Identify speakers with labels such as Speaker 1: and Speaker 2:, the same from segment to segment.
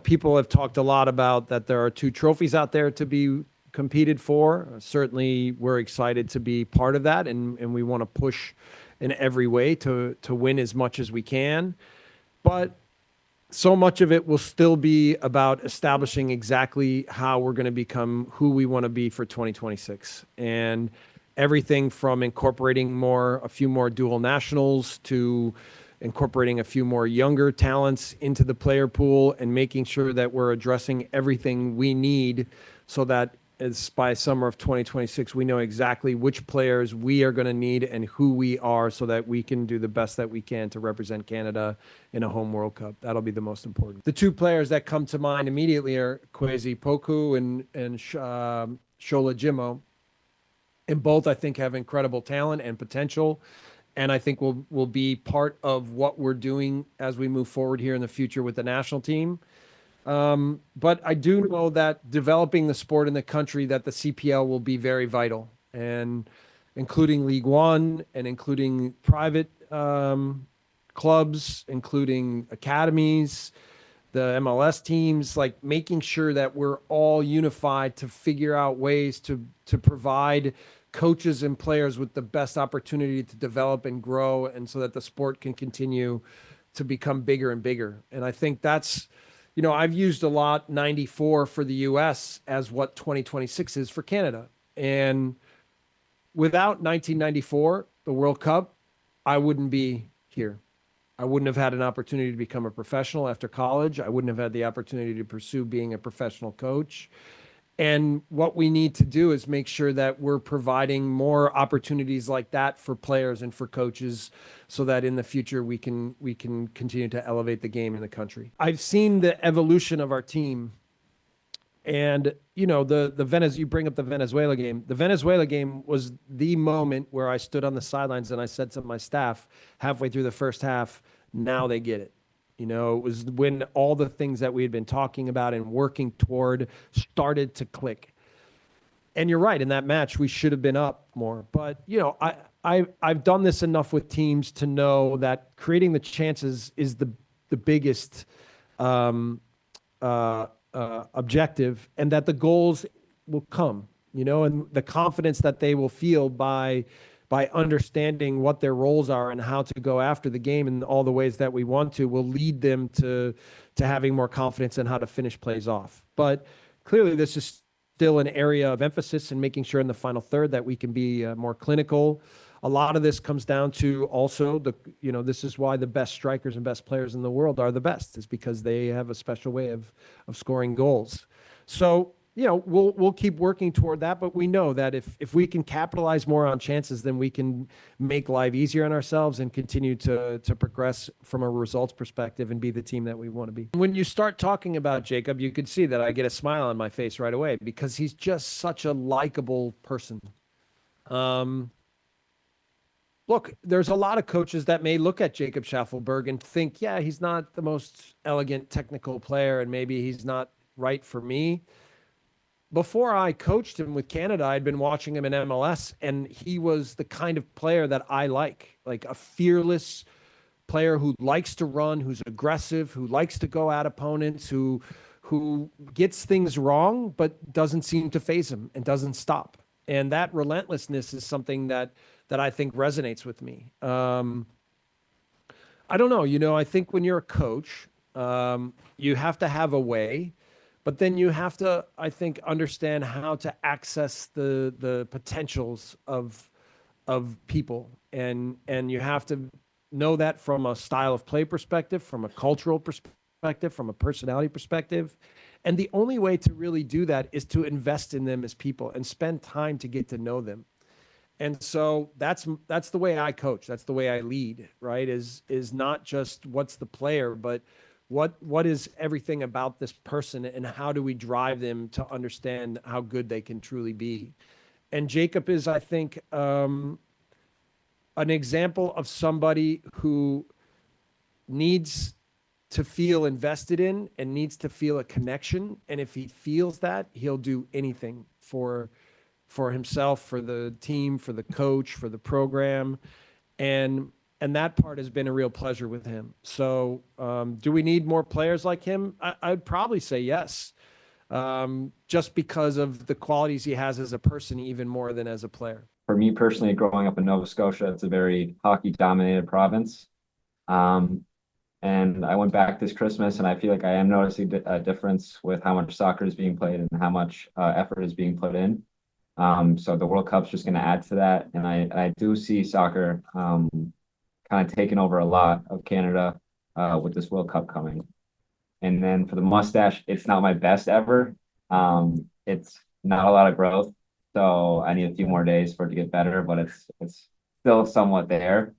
Speaker 1: people have talked a lot about that there are two trophies out there to be competed for. Certainly, we're excited to be part of that, and we want to push in every way to win as much as we can. But so much of it will still be about establishing exactly how we're going to become who we want to be for 2026. And everything from incorporating a few more dual nationals to incorporating a few more younger talents into the player pool and making sure that we're addressing everything we need so that as by summer of 2026, we know exactly which players we are going to need and who we are so that we can do the best that we can to represent Canada in a home World Cup. That'll be the most important. The two players that come to mind immediately are Kwesi Poku and Shola Jimo. And both, I think, have incredible talent and potential. And I think will be part of what we're doing as we move forward here in the future with the national team. But I do know that developing the sport in the country, that the CPL will be very vital, and including League One and including private clubs, including academies, the MLS teams, like making sure that we're all unified to figure out ways to provide coaches and players with the best opportunity to develop and grow, and so that the sport can continue to become bigger and bigger. And I think that's, I've used a lot 94 for the US as what 2026 is for Canada. And without 1994, the World Cup, I wouldn't be here. I wouldn't have had an opportunity to become a professional after college. I wouldn't have had the opportunity to pursue being a professional coach. And what we need to do is make sure that we're providing more opportunities like that for players and for coaches so that in the future we can continue to elevate the game in the country. I've seen the evolution of our team. And, you bring up the Venezuela game. The Venezuela game was the moment where I stood on the sidelines and I said to my staff halfway through the first half, now they get it. It was when all the things that we had been talking about and working toward started to click. And you're right, in that match, we should have been up more. But, I've done this enough with teams to know that creating the chances is the biggest objective, and that the goals will come, and the confidence that they will feel by understanding what their roles are and how to go after the game in all the ways that we want to will lead them to having more confidence in how to finish plays off. But clearly this is still an area of emphasis in making sure in the final third that we can be more clinical. A lot of this comes down to also this is why the best strikers and best players in the world are the best, is because they have a special way of scoring goals. So, we'll keep working toward that, but we know that if we can capitalize more on chances, then we can make life easier on ourselves and continue to progress from a results perspective and be the team that we want to be. When you start talking about Jacob, you could see that I get a smile on my face right away because he's just such a likable person. Look, there's a lot of coaches that may look at Jacob Shaffelburg and think, yeah, he's not the most elegant technical player and maybe he's not right for me. Before I coached him with Canada, I'd been watching him in MLS, and he was the kind of player that I like a fearless player who likes to run, who's aggressive, who likes to go at opponents, who gets things wrong, but doesn't seem to faze him and doesn't stop. And that relentlessness is something that I think resonates with me. I don't know, I think when you're a coach, you have to have a way. But then you have to, I think, understand how to access the potentials of people, and you have to know that from a style of play perspective, from a cultural perspective, from a personality perspective. And the only way to really do that is to invest in them as people and spend time to get to know them. And so that's the way I coach. That's the way I lead, right? Is not just what's the player, but what is everything about this person and how do we drive them to understand how good they can truly be. And Jacob is, I think, an example of somebody who needs to feel invested in and needs to feel a connection. And if he feels that, he'll do anything for himself, for the team, for the coach, for the program. And And that part has been a real pleasure with him. So, do we need more players like him? I'd probably say yes, just because of the qualities he has as a person, even more than as a player.
Speaker 2: For me personally, growing up in Nova Scotia, it's a very hockey-dominated province. Um, and I went back this Christmas, and I feel like I am noticing a difference with how much soccer is being played and how much effort is being put in. So the World Cup's just going to add to that, and I do see soccer kind of taking over a lot of Canada with this World Cup coming. And then for the mustache, it's not my best ever. It's not a lot of growth, so I need a few more days for it to get better, but it's still somewhat there.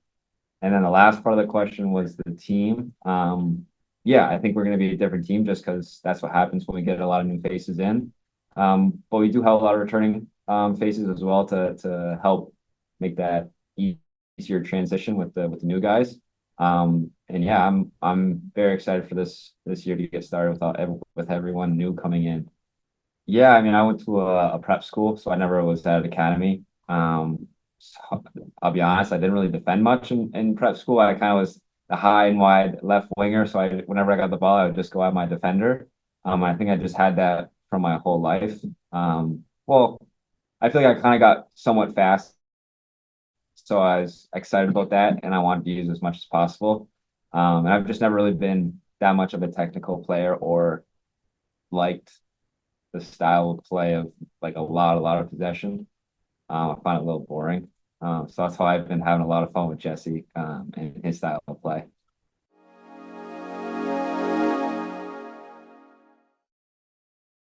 Speaker 2: And then the last part of the question was the team. Yeah, I think we're going to be a different team just because that's what happens when we get a lot of new faces in. But we do have a lot of returning faces as well to help make that easier transition with the new guys. And yeah, I'm very excited for this year to get started with everyone new coming in. Yeah, I mean, I went to a prep school, so I never was at an academy. So I'll be honest, I didn't really defend much in prep school. I kind of was the high and wide left winger, so whenever I got the ball, I would just go at my defender. I think I just had that from my whole life. Well, I feel like I kind of got somewhat fast, so I was excited about that, and I wanted to use as much as possible. And I've just never really been that much of a technical player or liked the style of play of like a lot of possession. I find it a little boring. So that's why I've been having a lot of fun with Jesse and his style of play.